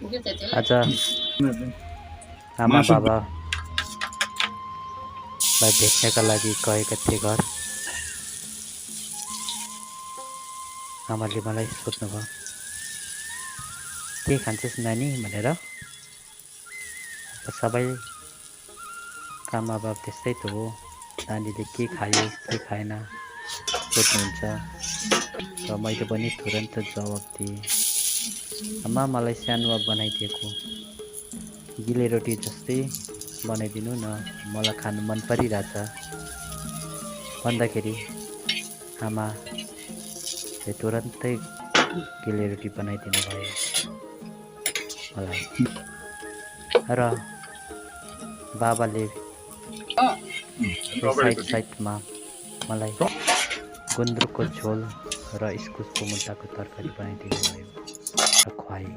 आज आमा बाबालाई भेट्नका लागि गएका थिए घर। आमाले मलाई सोध्नुभयो, के खान्छस् नानी भनेर। सबै आमा बाबा त्यस्तै त हो, नानीले के खायो के खाएन सोध्नुहुन्छ। र मैले पनि तुरन्त जवाब दिएँ, आमा मलाई सानोमा बनाइदिएको गिले रोटी जस्तै बनाइदिनु न, मलाई खानु मन परिरहेछ भन्दाखेरि आमाले तुरन्तै गिले रोटी बनाइदिनु भयो मलाई। र बाबाले साइडमा मलाई गुन्द्रुकको झोल र इस्कुसको मुन्टाको तरकारी बनाइदिनु भयो र खुवाए।